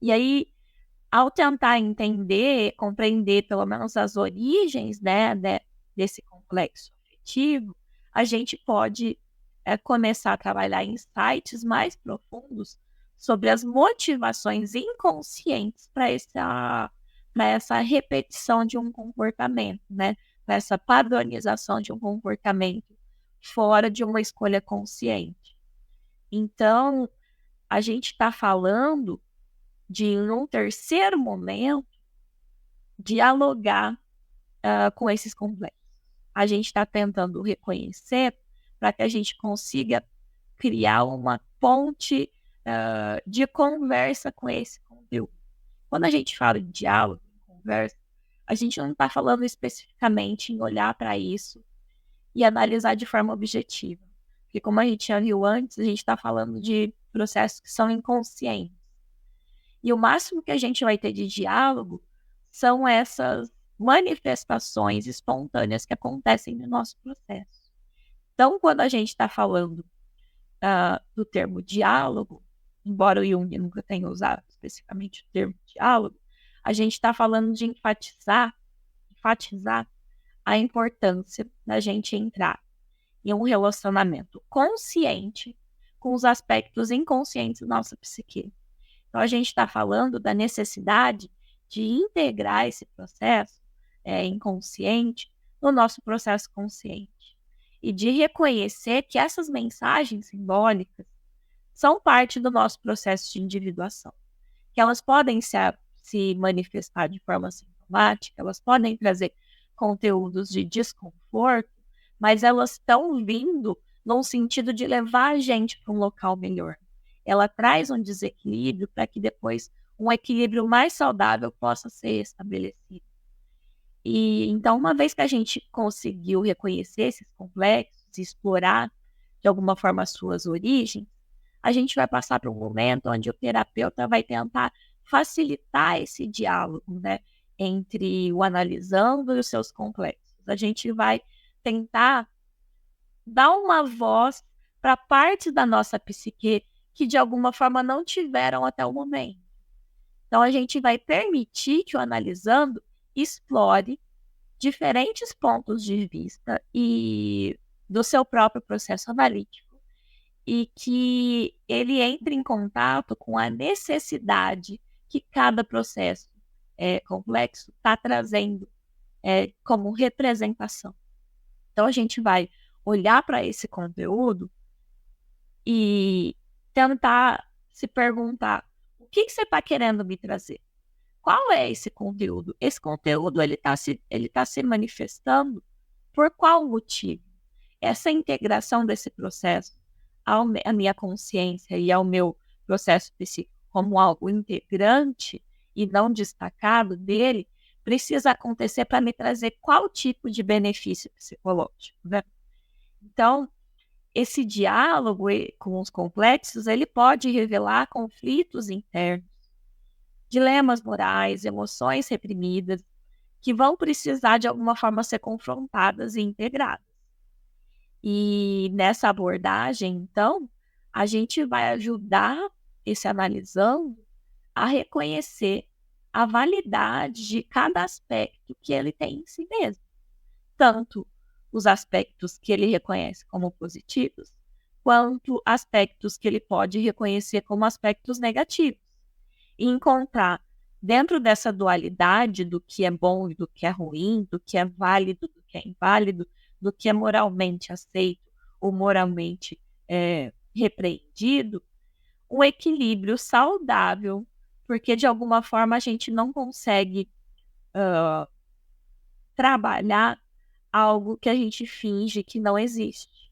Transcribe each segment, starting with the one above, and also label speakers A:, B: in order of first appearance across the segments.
A: E aí, ao tentar entender, compreender pelo menos as origens, né, desse complexo afetivo, a gente pode começar a trabalhar insights mais profundos sobre as motivações inconscientes para essa repetição de um comportamento, né? Para essa padronização de um comportamento fora de uma escolha consciente. Então, a gente está falando de, em um terceiro momento, dialogar com esses complexos. A gente está tentando reconhecer para que a gente consiga criar uma ponte de conversa com esse conteúdo. Quando a gente fala de diálogo, conversa, a gente não está falando especificamente em olhar para isso e analisar de forma objetiva. Porque como a gente já viu antes, a gente está falando de processos que são inconscientes. E o máximo que a gente vai ter de diálogo são essas manifestações espontâneas que acontecem no nosso processo. Então, quando a gente está falando do termo diálogo, embora o Jung nunca tenha usado especificamente o termo diálogo, a gente está falando de enfatizar a importância da gente entrar em um relacionamento consciente com os aspectos inconscientes da nossa psique. Então, a gente está falando da necessidade de integrar esse processo inconsciente no nosso processo consciente e de reconhecer que essas mensagens simbólicas são parte do nosso processo de individuação, que elas podem se manifestar de forma sintomática, elas podem trazer conteúdos de desconforto, mas elas estão vindo num sentido de levar a gente para um local melhor. Ela traz um desequilíbrio para que depois um equilíbrio mais saudável possa ser estabelecido. E então, uma vez que a gente conseguiu reconhecer esses complexos e explorar de alguma forma as suas origens, a gente vai passar para um momento onde o terapeuta vai tentar facilitar esse diálogo, né, entre o analisando e os seus complexos. A gente vai tentar dar uma voz para parte da nossa psique que de alguma forma não tiveram até o momento. Então, a gente vai permitir que o analisando explore diferentes pontos de vista e do seu próprio processo analítico e que ele entre em contato com a necessidade que cada processo complexo está trazendo como representação. Então, a gente vai olhar para esse conteúdo e tentar se perguntar: o que você está querendo me trazer? Qual é esse conteúdo? Esse conteúdo ele tá se manifestando por qual motivo? Essa integração desse processo à minha consciência e ao meu processo psíquico como algo integrante e não destacado dele, precisa acontecer para me trazer qual tipo de benefício psicológico, né? Então, esse diálogo com os complexos, ele pode revelar conflitos internos, dilemas morais, emoções reprimidas, que vão precisar de alguma forma ser confrontadas e integradas. E nessa abordagem, então, a gente vai ajudar esse analisando a reconhecer a validade de cada aspecto que ele tem em si mesmo. Tanto os aspectos que ele reconhece como positivos, quanto aspectos que ele pode reconhecer como aspectos negativos. E encontrar dentro dessa dualidade do que é bom e do que é ruim, do que é válido, do que é inválido, do que é moralmente aceito ou moralmente repreendido, um equilíbrio saudável, porque de alguma forma a gente não consegue trabalhar algo que a gente finge que não existe.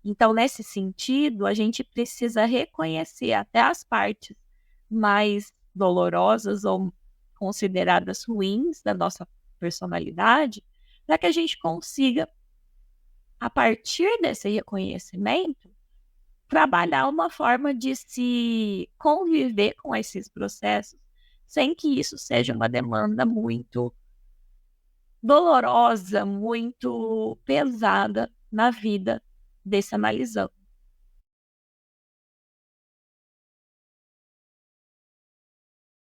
A: Então, nesse sentido, a gente precisa reconhecer até as partes mais dolorosas ou consideradas ruins da nossa personalidade, para que a gente consiga, a partir desse reconhecimento, trabalhar uma forma de se conviver com esses processos, sem que isso seja uma demanda muito dolorosa, muito pesada na vida desse analisando.